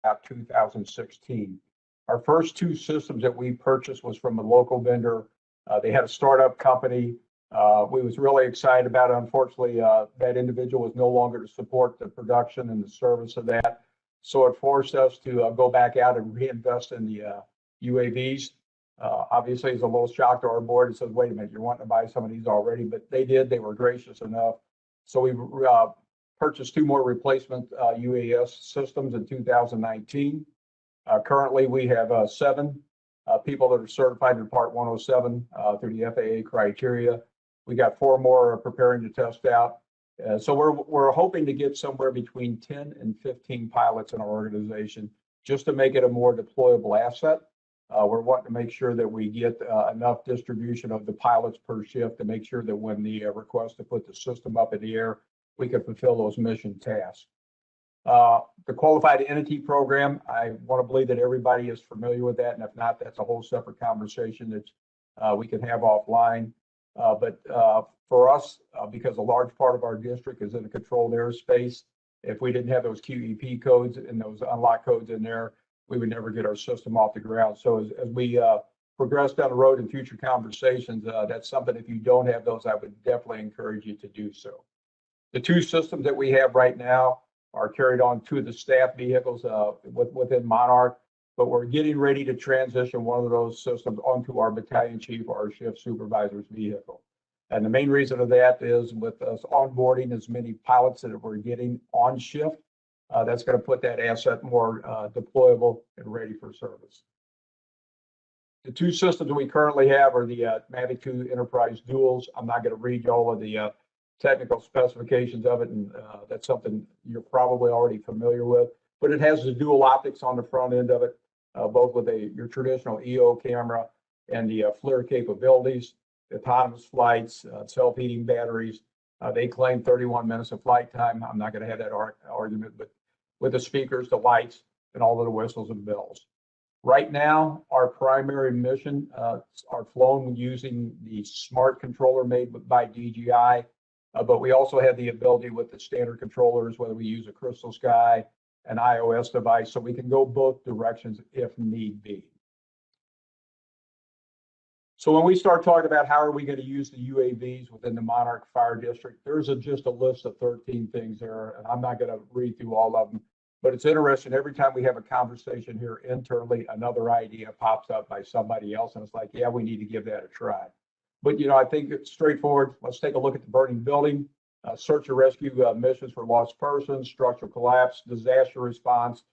about 2016. Our first two systems that we purchased was from a local vendor. They had a startup company. We was really excited about it. Unfortunately, that individual was no longer to support the production and the service of that. So it forced us to go back out and reinvest in the UAVs. Obviously, it's a little shock to our board. It says, wait a minute, you're wanting to buy some of these already, but they did. They were gracious enough. So we purchased two more replacement UAS systems in 2019. Currently, we have 7 people that are certified in Part 107 through the FAA criteria. We got 4 more preparing to test out. So we're hoping to get somewhere between 10 and 15 pilots in our organization just to make it a more deployable asset. We're wanting to make sure that we get enough distribution of the pilots per shift to make sure that when the request to put the system up in the air, we can fulfill those mission tasks. The qualified entity program, I want to believe that everybody is familiar with that, and if not, that's a whole separate conversation that we can have offline. But for us, because a large part of our district is in a controlled airspace, if we didn't have those QEP codes and those unlock codes in there, we would never get our system off the ground. So as we progress down the road in future conversations, that's something, if you don't have those, I would definitely encourage you to do so. The 2 systems that we have right now are carried on 2 of the staff vehicles within Monarch, but we're getting ready to transition one of those systems onto our battalion chief or our shift supervisor's vehicle. And the main reason of that is with us onboarding as many pilots that we're getting on shift, that's going to put that asset more deployable and ready for service. The 2 systems we currently have are the Mavic 2 Enterprise Duals. I'm not going to read all of the technical specifications of it, and that's something you're probably already familiar with. But it has the dual optics on the front end of it, both with your traditional EO camera and the FLIR capabilities, autonomous flights, self-heating batteries. They claim 31 minutes of flight time. I'm not going to have that argument, but with the speakers, the lights, and all of the whistles and bells. Right now, our primary mission are flown using the smart controller made by DJI, but we also have the ability with the standard controllers, whether we use a Crystal Sky, an iOS device, so we can go both directions if need be. So when we start talking about how are we going to use the UAVs within the Monarch Fire District, there's just a list of 13 things there, and I'm not going to read through all of them, but it's interesting. Every time we have a conversation here internally, another idea pops up by somebody else, and it's like, yeah, we need to give that a try. But, you know, I think it's straightforward. Let's take a look at the burning building, search and rescue missions for lost persons, structural collapse, disaster response,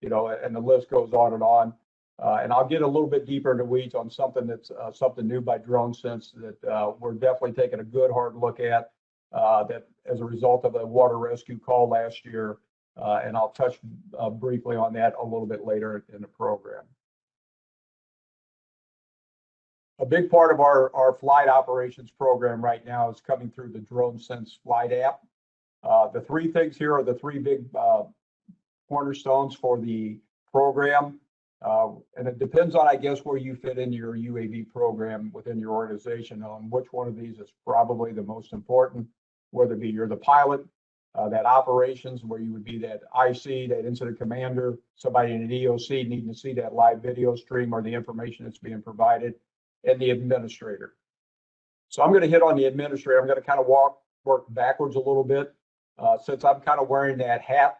you know, and the list goes on and on. And I'll get a little bit deeper in the weeds on something that's something new by DroneSense that we're definitely taking a good hard look at that as a result of a water rescue call last year. And I'll touch briefly on that a little bit later in the program. A big part of our flight operations program right now is coming through the DroneSense Flight app. The 3 things here are the 3 big cornerstones for the program. And it depends on, I guess, where you fit in your UAV program within your organization on which one of these is probably the most important, whether it be you're the pilot, that operations where you would be that IC, that incident commander, somebody in an EOC needing to see that live video stream or the information that's being provided, and the administrator. So I'm going to hit on the administrator. I'm going to kind of work backwards a little bit since I'm kind of wearing that hat.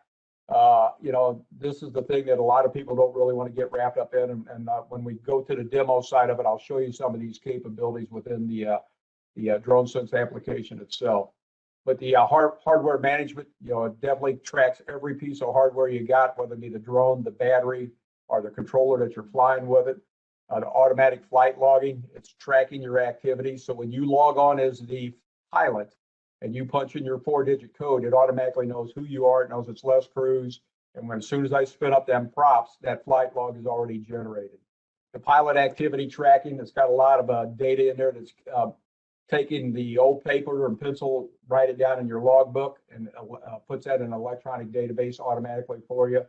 You know, this is the thing that a lot of people don't really want to get wrapped up in. And when we go to the demo side of it, I'll show you some of these capabilities within the DroneSense application itself. But the hardware management, you know, it definitely tracks every piece of hardware you got, whether it be the drone, the battery, or the controller that you're flying with it. The automatic flight logging, it's tracking your activity. So when you log on as the pilot and you punch in your 4-digit code, it automatically knows who you are. It knows it's Les Cruz. And as soon as I spin up them props, that flight log is already generated. The pilot activity tracking, it's got a lot of data in there that's taking the old paper and pencil, write it down in your logbook, and puts that in an electronic database automatically for you.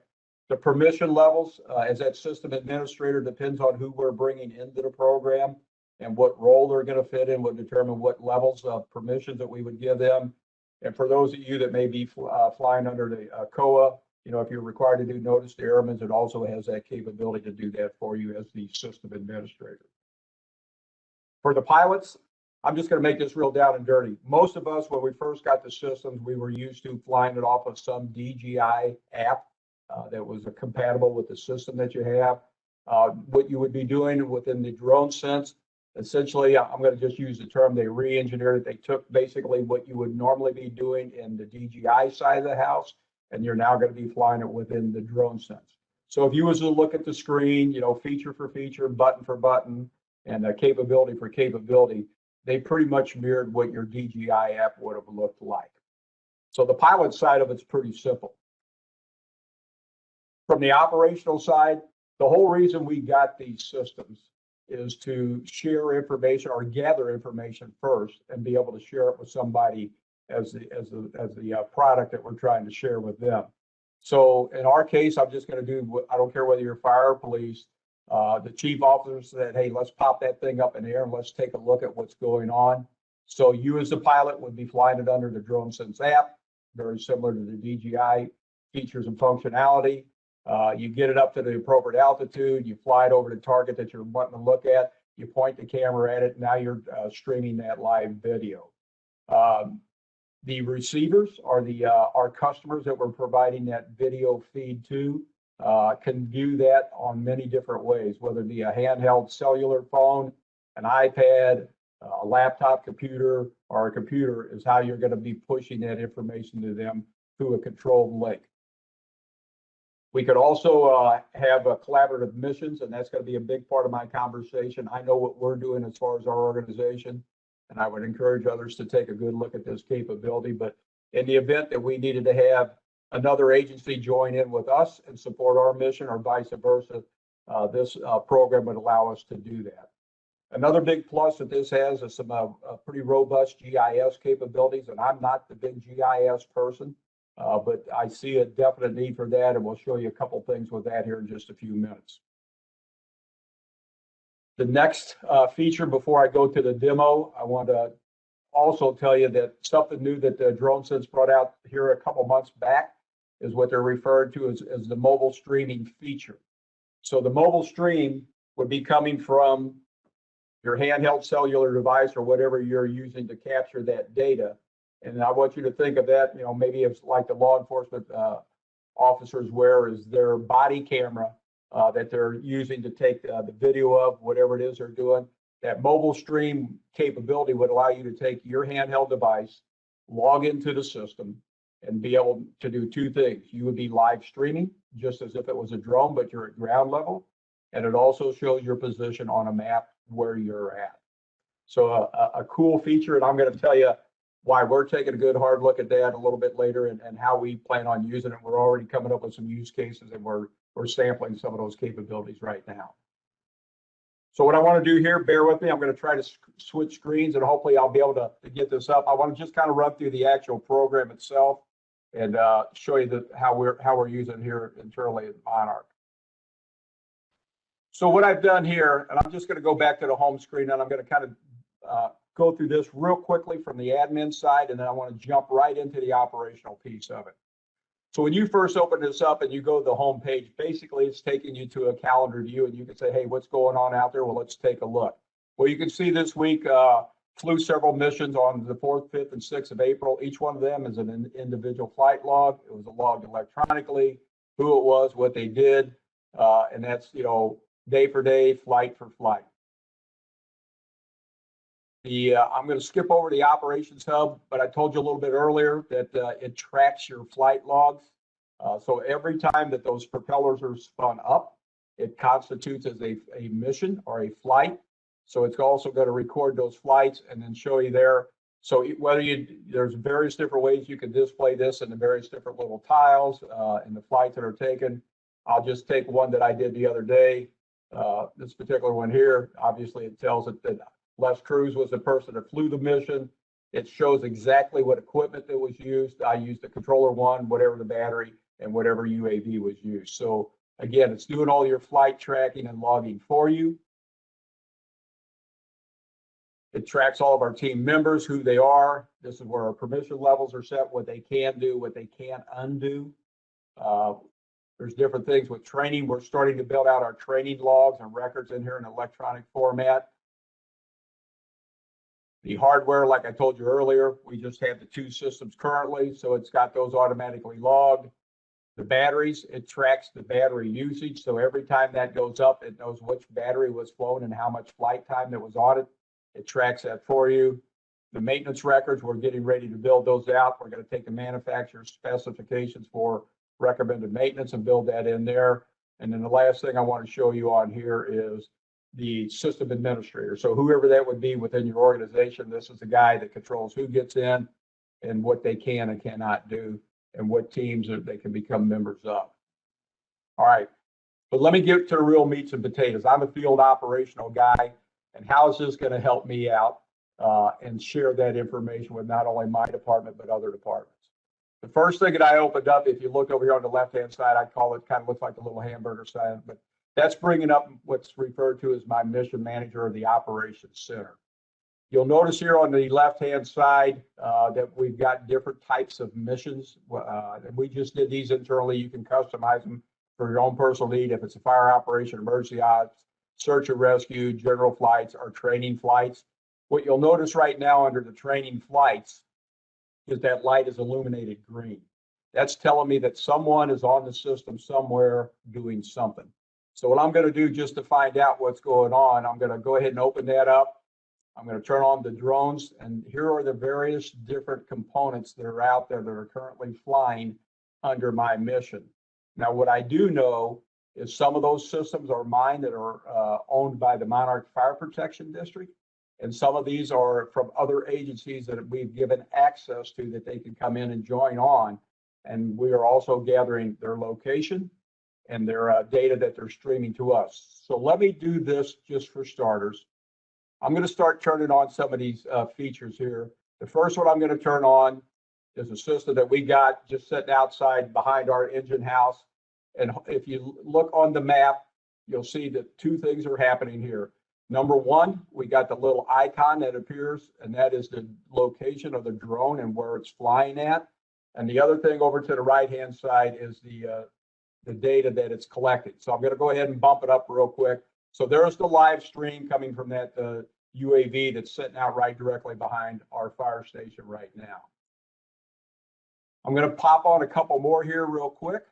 The permission levels, as that system administrator, depends on who we're bringing into the program and what role they're going to fit in, will determine what levels of permissions that we would give them. And for those of you that may be flying under the COA, You know, if you're required to do notice to airmen, it also has that capability to do that for you as the system administrator. For the pilots, I'm just going to make this real down and dirty. Most of us, when we first got the systems, we were used to flying it off of some DJI app that was compatible with the system that you have. What you would be doing within the DroneSense, essentially, I'm going to just use the term, they re-engineered it. They took basically what you would normally be doing in the DJI side of the house, and you're now going to be flying it within the DroneSense. So if you was to look at the screen, you know, feature for feature, button for button, and capability for capability, they pretty much mirrored what your DJI app would have looked like. So the pilot side of it's pretty simple. From the operational side, the whole reason we got these systems is to share information or gather information first and be able to share it with somebody as the product that we're trying to share with them. So in our case, I'm just going to do, I don't care whether you're fire or police, the chief officer said, hey, let's pop that thing up in the air and let's take a look at what's going on. So you as the pilot would be flying it under the DroneSense app, very similar to the DJI features and functionality. You get it up to the appropriate altitude, you fly it over the target that you're wanting to look at, you point the camera at it, now you're streaming that live video. The receivers are our customers that we're providing that video feed to. Can view that on many different ways, whether it be a handheld cellular phone, an iPad, a laptop computer, or a computer is how you're going to be pushing that information to them through a controlled link. We could also have collaborative missions, and that's going to be a big part of my conversation. I know what we're doing as far as our organization, and I would encourage others to take a good look at this capability. But in the event that we needed to have another agency join in with us and support our mission or vice versa, this program would allow us to do that. Another big plus that this has is some pretty robust GIS capabilities, and I'm not the big GIS person, but I see a definite need for that, and we'll show you a couple things with that here in just a few minutes. The next feature before I go to the demo, I want to also tell you that something new that the DroneSense brought out here a couple months back is what they're referred to as the mobile streaming feature. So the mobile stream would be coming from your handheld cellular device or whatever you're using to capture that data. And I want you to think of that, you know, maybe it's like the law enforcement officers wear is their body camera that they're using to take the video of whatever it is they're doing. That mobile stream capability would allow you to take your handheld device, log into the system, and be able to do two things. You would be live streaming just as if it was a drone, but you're at ground level. And it also shows your position on a map where you're at. So a cool feature, and I'm going to tell you why we're taking a good hard look at that a little bit later and how we plan on using it. We're already coming up with some use cases, and we're sampling some of those capabilities right now. So what I want to do here, bear with me, I'm going to try to switch screens, and hopefully I'll be able to get this up. I want to just kind of run through the actual program itself and show you how we're using it here internally at Monarch. So what I've done here, and I'm just going to go back to the home screen, and I'm going to kind of go through this real quickly from the admin side, and then I want to jump right into the operational piece of it. So when you first open this up and you go to the home page, basically it's taking you to a calendar view, and you can say, hey, what's going on out there? Well, let's take a look. Well, you can see this week flew several missions on the 4th, 5th, and 6th of April. Each one of them is an individual flight log. It was logged electronically, who it was, what they did, and that's, you know, day for day, flight for flight. I'm going to skip over the operations hub, but I told you a little bit earlier that it tracks your flight logs. So every time that those propellers are spun up, it constitutes as a mission or a flight. So it's also going to record those flights and then show you there. So whether there's various different ways you can display this in the various different little tiles and the flights that are taken. I'll just take one that I did the other day. This particular one here, obviously it tells it that Les Cruz was the person that flew the mission. It shows exactly what equipment that was used. I used the controller one, whatever the battery, and whatever UAV was used. So again, it's doing all your flight tracking and logging for you. It tracks all of our team members, who they are. This is where our permission levels are set, what they can do, what they can't undo. There's different things with training. We're starting to build out our training logs and records in here in electronic format. The hardware, like I told you earlier, we just have the 2 systems currently, so it's got those automatically logged. The batteries, it tracks the battery usage, so every time that goes up, it knows which battery was flown and how much flight time that was on it. It tracks that for you. The maintenance records, we're getting ready to build those out. We're going to take the manufacturer's specifications for recommended maintenance and build that in there. And then the last thing I want to show you on here is the system administrator. So whoever that would be within your organization, this is the guy that controls who gets in and what they can and cannot do and what teams they can become members of. All right, but let me get to the real meats and potatoes. I'm a field operational guy, and how is this going to help me out and share that information with not only my department, but other departments? The first thing that I opened up, if you look over here on the left-hand side, I call it, kind of looks like a little hamburger sign, but that's bringing up what's referred to as my mission manager of the operations center. You'll notice here on the left-hand side that we've got different types of missions. We just did these internally. You can customize them for your own personal need. If it's a fire operation, emergency ops, search and rescue, general flights, or training flights. What you'll notice right now under the training flights is that light is illuminated green. That's telling me that someone is on the system somewhere doing something. So what I'm going to do just to find out what's going on, I'm going to go ahead and open that up. I'm going to turn on the drones, and here are the various different components that are out there that are currently flying under my mission. Now, what I do know is some of those systems are mine that are owned by the Monarch Fire Protection District, and some of these are from other agencies that we've given access to that they can come in and join on. And we are also gathering their location and their data that they're streaming to us. So let me do this just for starters. I'm going to start turning on some of these features here. The first one I'm going to turn on is a system that we got just sitting outside behind our engine house. And if you look on the map, you'll see that 2 things are happening here. Number one, we got the little icon that appears, and that is the location of the drone and where it's flying at. And the other thing over to the right-hand side is the data that it's collecting. So I'm going to go ahead and bump it up real quick. So there's the live stream coming from that UAV that's sitting out right directly behind our fire station right now. I'm going to pop on a couple more here real quick.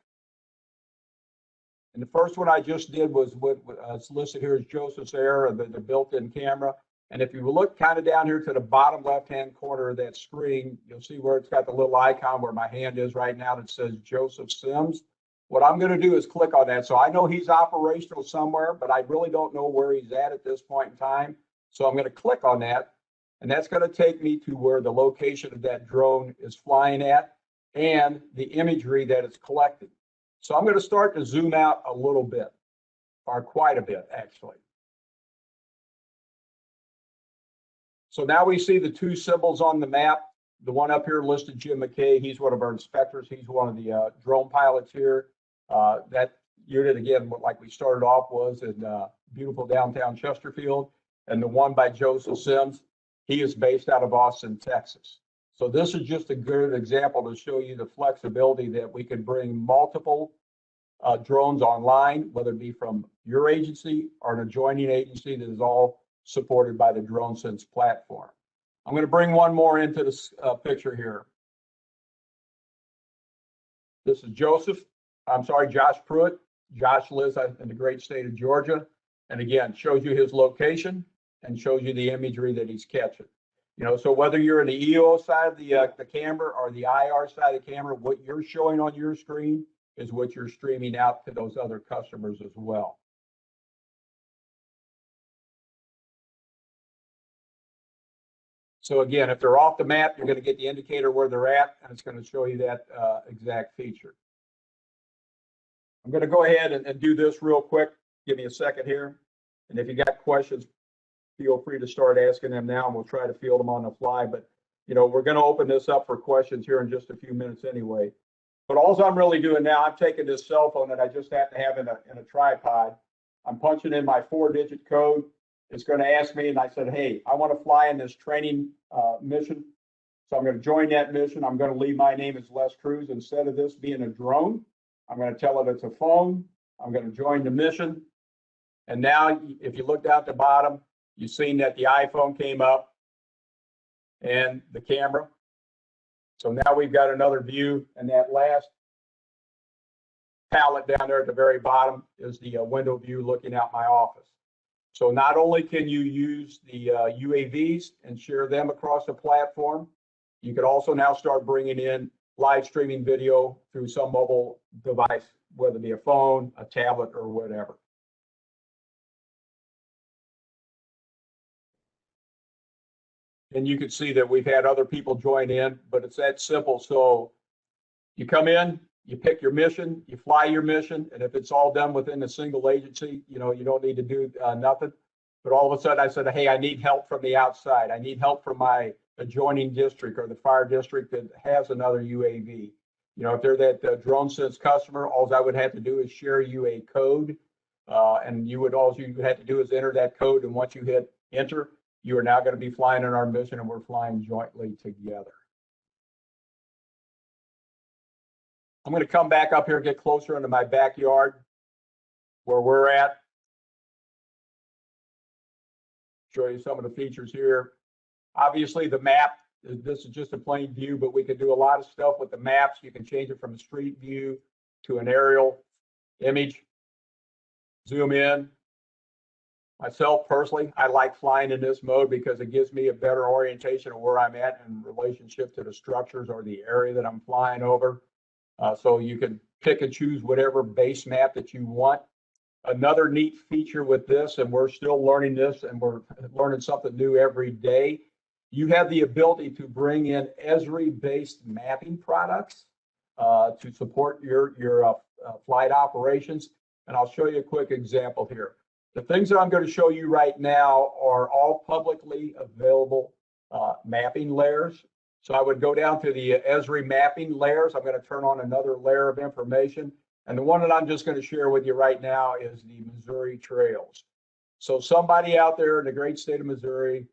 And the first one I just did was what's listed here is Joseph's Air, the built-in camera. And if you look kind of down here to the bottom left-hand corner of that screen, you'll see where it's got the little icon where my hand is right now that says Joseph Sims. What I'm going to do is click on that. So I know he's operational somewhere, but I really don't know where he's at this point in time. So I'm going to click on that, and that's going to take me to where the location of that drone is flying at and the imagery that it's collecting. So I'm going to start to zoom out a little bit, or quite a bit, actually. So now we see the 2 symbols on the map. The one up here listed Jim McKay. He's one of our inspectors. He's one of the drone pilots here. That unit, again, like we started off, was in beautiful downtown Chesterfield. And the one by Joseph Sims, he is based out of Austin, Texas. So this is just a good example to show you the flexibility that we can bring multiple drones online, whether it be from your agency or an adjoining agency that is all supported by the DroneSense platform. I'm going to bring one more into this picture here. This is Josh Pruitt. Josh lives in the great state of Georgia. And again, shows you his location and shows you the imagery that he's catching. You know, so whether you're in the EO side of the camera or the IR side of the camera, what you're showing on your screen is what you're streaming out to those other customers as well. So again, if they're off the map, you're going to get the indicator where they're at, and it's going to show you that exact feature. I'm going to go ahead and do this real quick. Give me a second here. And if you got questions, feel free to start asking them now, and we'll try to field them on the fly. But, you know, we're going to open this up for questions here in just a few minutes anyway. But all I'm really doing now, I'm taking this cell phone that I just happen to have in a tripod. I'm punching in my 4-digit code. It's going to ask me, and I said, hey, I want to fly in this training mission. So I'm going to join that mission. I'm going to leave my name as Les Cruz. Instead of this being a drone, I'm going to tell it it's a phone. I'm going to join the mission. And now if you look down at the bottom, you've seen that the iPhone came up and the camera. So now we've got another view, and that last palette down there at the very bottom is the window view looking out my office. So not only can you use the UAVs and share them across the platform, you could also now start bringing in live streaming video through some mobile device, whether it be a phone, a tablet, or whatever. And you can see that we've had other people join in, but it's that simple. So you come in, you pick your mission, you fly your mission, and if it's all done within a single agency, you don't need to do nothing. But all of a sudden I said, hey, I need help from the outside. I need help from my adjoining district or the fire district that has another UAV. If they're that DroneSense customer, all I would have to do is share you a code, and all you have to do is enter that code. And once you hit enter, you are now going to be flying in our mission, and we're flying jointly together. I'm going to come back up here and get closer into my backyard where we're at. Show you some of the features here. Obviously the map, this is just a plain view, but we can do a lot of stuff with the maps. You can change it from a street view to an aerial image. Zoom in. Myself personally, I like flying in this mode because it gives me a better orientation of where I'm at in relationship to the structures or the area that I'm flying over. So you can pick and choose whatever base map that you want. Another neat feature with this, and we're still learning this, and we're learning something new every day, you have the ability to bring in ESRI-based mapping products to support your flight operations. And I'll show you a quick example here. The things that I'm going to show you right now are all publicly available mapping layers. So I would go down to the ESRI mapping layers. I'm going to turn on another layer of information. And the one that I'm just going to share with you right now is the Missouri trails. So somebody out there in the great state of Missouri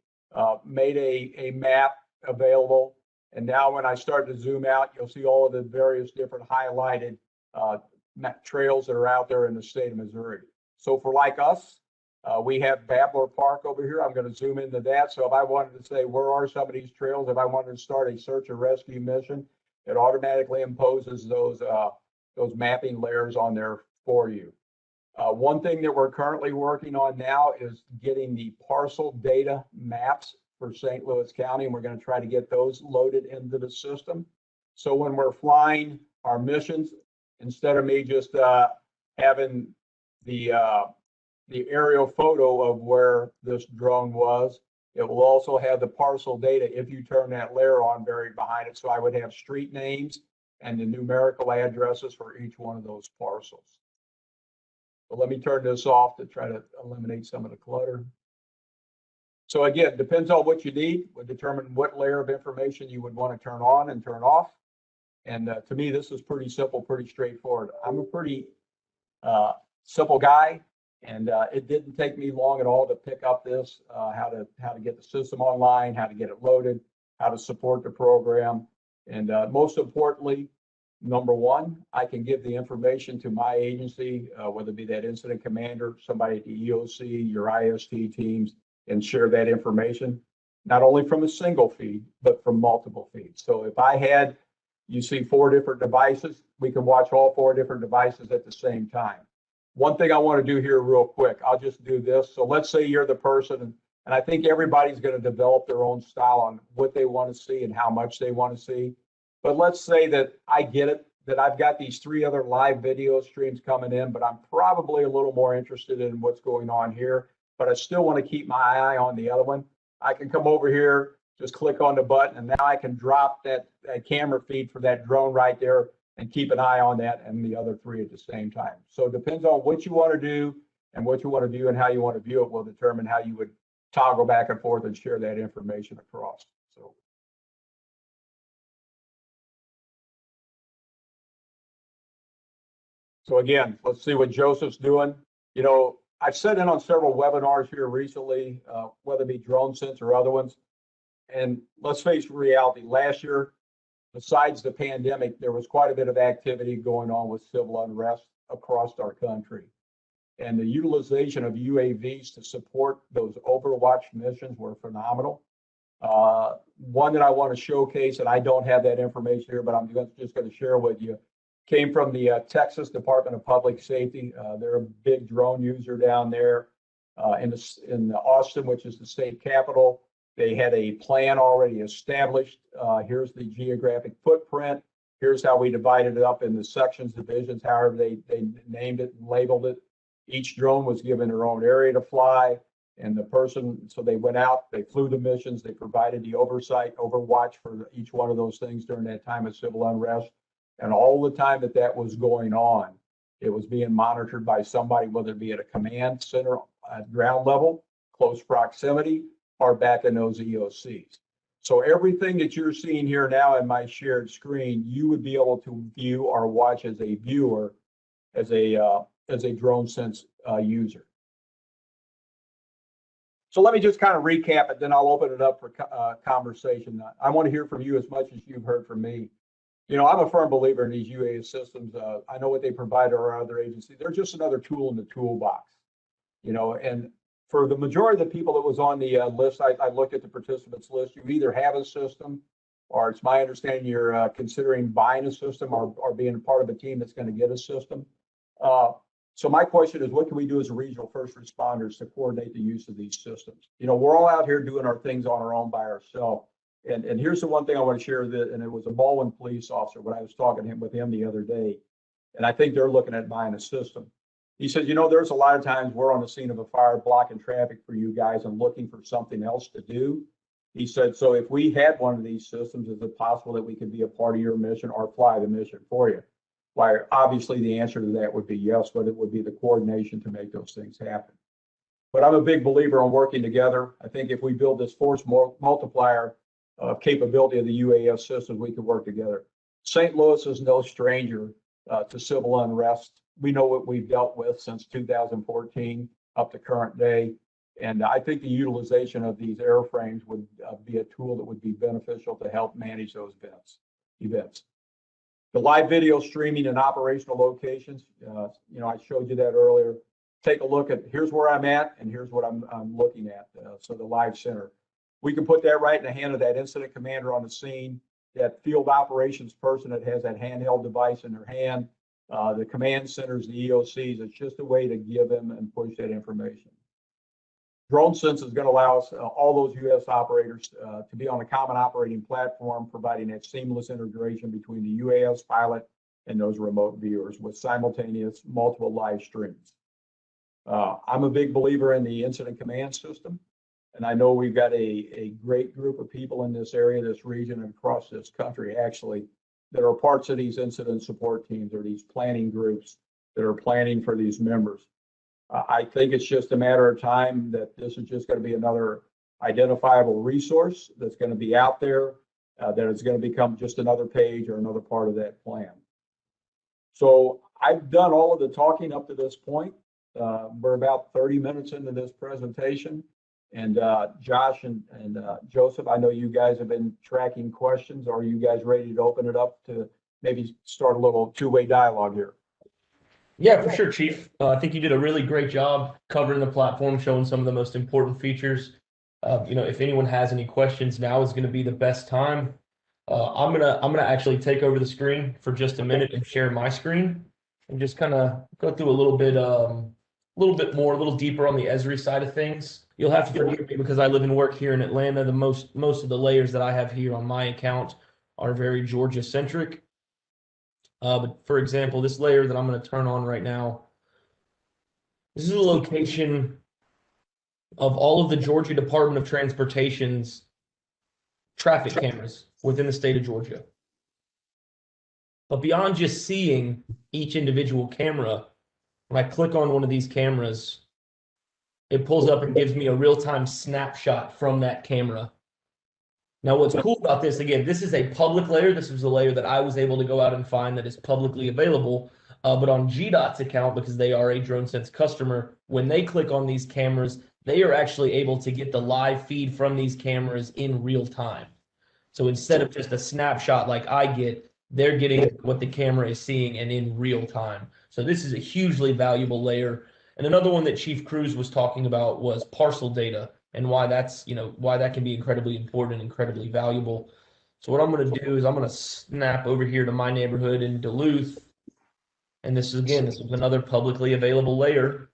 made a map available. And now when I start to zoom out, you'll see all of the various different highlighted trails that are out there in the state of Missouri. So for like us, we have Babbler Park over here. I'm going to zoom into that. So if I wanted to say, where are some of these trails? If I wanted to start a search and rescue mission, it automatically imposes those mapping layers on there for you. One thing that we're currently working on now is getting the parcel data maps for St. Louis County, and we're going to try to get those loaded into the system. So when we're flying our missions, instead of me just having the aerial photo of where this drone was, it will also have the parcel data if you turn that layer on buried behind it. So I would have street names and the numerical addresses for each one of those parcels. So let me turn this off to try to eliminate some of the clutter. So again, depends on what you need, would determine what layer of information you would want to turn on and turn off. And to me, this is pretty simple, pretty straightforward. I'm a pretty simple guy, and it didn't take me long at all to pick up this, how to get the system online, how to get it loaded, how to support the program. And most importantly, number one, I can give the information to my agency, whether it be that incident commander, somebody at the EOC, your IST teams, and share that information, not only from a single feed, but from multiple feeds. So if I had, you see 4 different devices, we can watch all 4 different devices at the same time. One thing I want to do here real quick, I'll just do this. So let's say you're the person, and I think everybody's going to develop their own style on what they want to see and how much they want to see. But let's say that I get it, that I've got these 3 other live video streams coming in, but I'm probably a little more interested in what's going on here, but I still want to keep my eye on the other one. I can come over here, just click on the button, and now I can drop that camera feed for that drone right there and keep an eye on that and the other 3 at the same time. So it depends on what you want to do and what you want to view, and how you want to view it will determine how you would toggle back and forth and share that information across. So again, let's see what Joseph's doing. You know, I've sat in on several webinars here recently, whether it be DroneSense or other ones. And let's face reality, last year, besides the pandemic, there was quite a bit of activity going on with civil unrest across our country. And the utilization of UAVs to support those overwatch missions were phenomenal. One that I want to showcase, and I don't have that information here, but I'm just going to share with you, came from the Texas Department of Public Safety. They're a big drone user down there in Austin, which is the state capital. They had a plan already established. Here's the geographic footprint. Here's how we divided it up into sections, divisions, however they named it and labeled it. Each drone was given their own area to fly. And the person, so they went out, they flew the missions, they provided the oversight, overwatch for each one of those things during that time of civil unrest. And all the time that was going on, it was being monitored by somebody, whether it be at a command center at ground level, close proximity, or back in those EOCs. So everything that you're seeing here now in my shared screen, you would be able to view or watch as a viewer, as a DroneSense user. So let me just kind of recap it, then I'll open it up for conversation. I want to hear from you as much as you've heard from me. You know, I'm a firm believer in these UAS systems. I know what they provide to our other agencies. They're just another tool in the toolbox, you know, and for the majority of the people that was on the list, I looked at the participants list, you either have a system, or it's my understanding you're considering buying a system or being a part of a team that's going to get a system. So my question is, what can we do as a regional first responders to coordinate the use of these systems? You know, we're all out here doing our things on our own by ourselves. And here's the one thing I want to share that, and it was a Baldwin police officer when I was talking with him the other day, and I think they're looking at buying a system. He said, you know, there's a lot of times we're on the scene of a fire blocking traffic for you guys and looking for something else to do. He said, so if we had one of these systems, is it possible that we could be a part of your mission or fly the mission for you? Why, obviously the answer to that would be yes, but it would be the coordination to make those things happen. But I'm a big believer in working together. I think if we build this force multiplier capability of the UAS system, we can work together. St. Louis is no stranger to civil unrest. We know what we've dealt with since 2014 up to current day. And I think the utilization of these airframes would be a tool that would be beneficial to help manage those events. The live video streaming and operational locations, you know, I showed you that earlier. Take a look at, here's where I'm at, and here's what I'm looking at. So the live center. We can put that right in the hand of that incident commander on the scene, that field operations person that has that handheld device in their hand, the command centers, the EOCs. It's just a way to give them and push that information. DroneSense is going to allow us, all those U.S. operators to be on a common operating platform, providing that seamless integration between the UAS pilot and those remote viewers with simultaneous multiple live streams. I'm a big believer in the incident command system, and I know we've got a great group of people in this area, this region, and across this country, actually, that are parts of these incident support teams or these planning groups that are planning for these members. I think it's just a matter of time that this is just going to be another identifiable resource that's going to be out there, that is going to become just another page or another part of that plan. So I've done all of the talking up to this point. We're about 30 minutes into this presentation. And Josh and Joseph, I know you guys have been tracking questions. Are you guys ready to open it up to maybe start a little two-way dialogue here? Yeah, for sure, Chief. I think you did a really great job covering the platform, showing some of the most important features. You know, if anyone has any questions, now is going to be the best time. I'm gonna actually take over the screen for just a minute and share my screen and just kind of go through a little bit more, a little deeper on the ESRI side of things. You'll have to forgive me because I live and work here in Atlanta. The most of the layers that I have here on my account are very Georgia centric. But for example, this layer that I'm going to turn on right now, this is a location of all of the Georgia Department of Transportation's traffic cameras within the state of Georgia. But beyond just seeing each individual camera, when I click on one of these cameras, it pulls up and gives me a real-time snapshot from that camera. Now, what's cool about this, again, this is a public layer. This was a layer that I was able to go out and find that is publicly available. But on GDOT's account, because they are a DroneSense customer, when they click on these cameras, they are actually able to get the live feed from these cameras in real time. So instead of just a snapshot like I get, they're getting what the camera is seeing and in real time. So this is a hugely valuable layer. And another one that Chief Cruz was talking about was parcel data and why that's, why that can be incredibly important and incredibly valuable. So what I'm going to do is I'm going to snap over here to my neighborhood in Duluth. And this is another publicly available layer.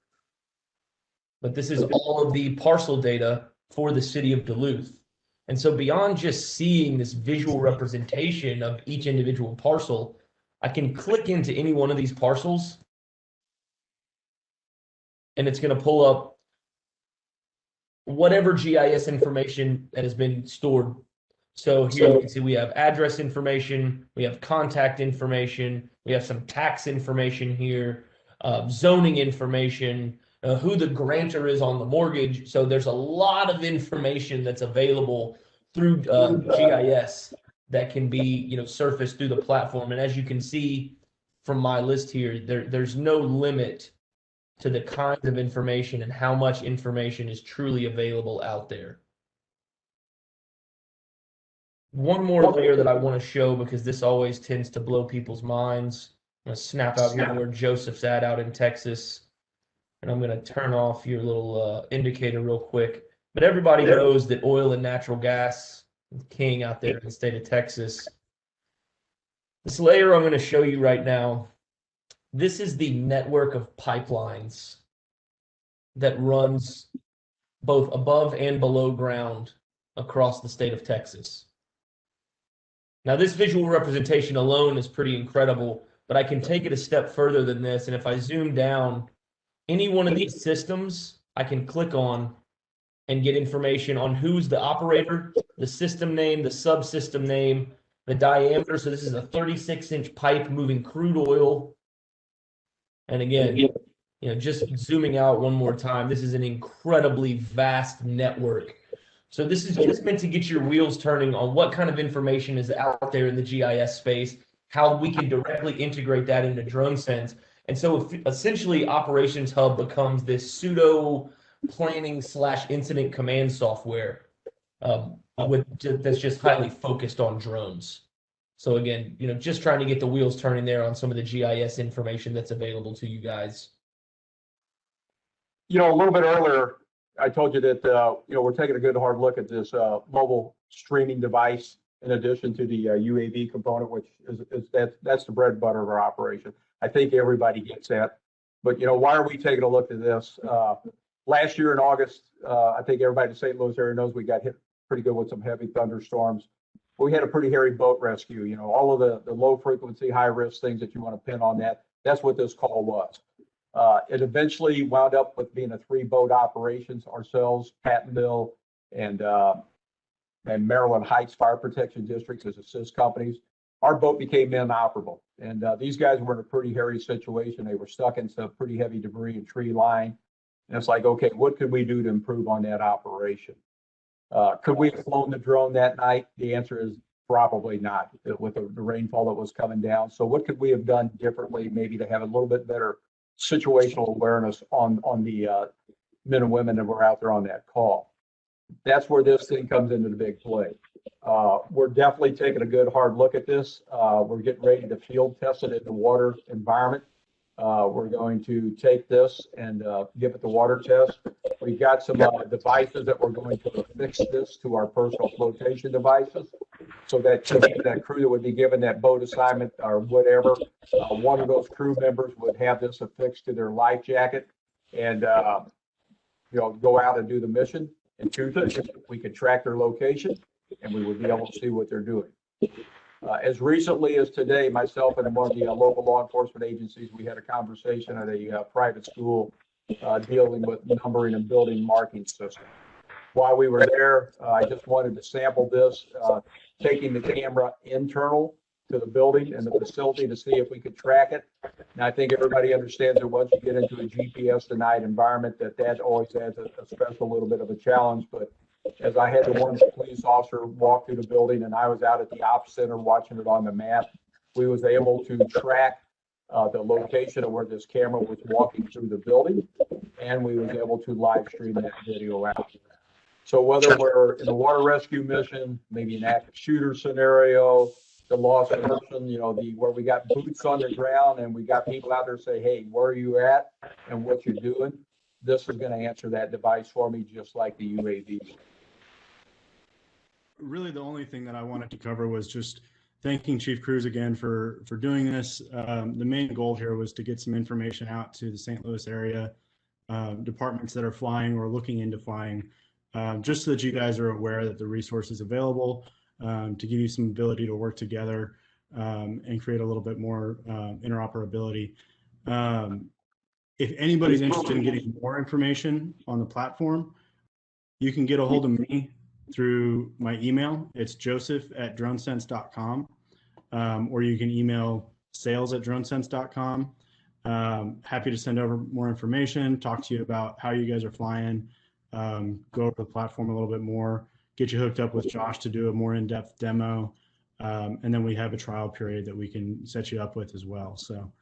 But this is all of the parcel data for the city of Duluth. And so beyond just seeing this visual representation of each individual parcel, I can click into any one of these parcels and it's going to pull up whatever GIS information that has been stored. So here you can see we have address information, we have contact information, we have some tax information here, zoning information, who the grantor is on the mortgage. So there's a lot of information that's available through GIS that can be surfaced through the platform. And as you can see from my list here, there's no limit to the kinds of information and how much information is truly available out there. One more layer that I want to show, because this always tends to blow people's minds. I'm going to snap out here where Joseph's at out in Texas. And I'm going to turn off your little indicator real quick. But everybody knows that oil and natural gas is king out there in the state of Texas. This layer I'm going to show you right now, this is the network of pipelines that runs both above and below ground across the state of Texas. Now, this visual representation alone is pretty incredible, but I can take it a step further than this. And if I zoom down, any one of these systems I can click on and get information on who's the operator, the system name, the subsystem name, the diameter. So this is a 36-inch pipe moving crude oil. And again, just zooming out one more time, this is an incredibly vast network. So this is just meant to get your wheels turning on what kind of information is out there in the GIS space, how we can directly integrate that into DroneSense. And so essentially Operations Hub becomes this pseudo planning / incident command software that's just highly focused on drones. So again, just trying to get the wheels turning there on some of the GIS information that's available to you guys. A little bit earlier, I told you that, we're taking a good hard look at this mobile streaming device in addition to the UAV component, which that's the bread and butter of our operation. I think everybody gets that. But, why are we taking a look at this? Last year in August, I think everybody in the St. Louis area knows we got hit pretty good with some heavy thunderstorms. We had a pretty hairy boat rescue, all of the low frequency, high risk things that you want to pin on that. That's what this call was. It eventually wound up with being a 3-boat operations, ourselves, Pattonville, and Maryland Heights Fire Protection Districts as assist companies. Our boat became inoperable, and these guys were in a pretty hairy situation. They were stuck in some pretty heavy debris and tree line. And it's like, okay, what could we do to improve on that operation? Could we have flown the drone that night? The answer is probably not, with the rainfall that was coming down. So what could we have done differently, maybe to have a little bit better situational awareness on the men and women that were out there on that call? That's where this thing comes into the big play. We're definitely taking a good hard look at this. We're getting ready to field test it in the water environment. We're going to take this and give it the water test. We've got some devices that we're going to affix this to our personal flotation devices, so that that crew that would be given that boat assignment or whatever, one of those crew members would have this affixed to their life jacket and go out and do the mission. And two things, we could track their location and we would be able to see what they're doing. As recently as today, myself and one of the local law enforcement agencies, we had a conversation at a private school dealing with numbering and building marking system. While we were there, I just wanted to sample this, taking the camera internal to the building and the facility to see if we could track it. And I think everybody understands that once you get into a GPS denied environment, that always adds a special little bit of a challenge. But as I had the one police officer walk through the building and I was out at the ops center watching it on the map, we was able to track the location of where this camera was walking through the building, and we was able to live stream that video out. So whether we're in a water rescue mission, maybe an active shooter scenario, the lost person, where we got boots on the ground and we got people out there say, hey, where are you at and what you're doing? This is going to answer that device for me, just like the UAV. Really, the only thing that I wanted to cover was just thanking Chief Cruz again for doing this. The main goal here was to get some information out to the St. Louis area departments that are flying or looking into flying, just so that you guys are aware that the resource is available, to give you some ability to work together and create a little bit more interoperability. If anybody's interested in getting more information on the platform, you can get a hold of me through my email. It's joseph@dronesense.com, or you can email sales@dronesense.com. Happy to send over more information, talk to you about how you guys are flying, go over the platform a little bit more, get you hooked up with Josh to do a more in-depth demo. And then we have a trial period that we can set you up with as well. So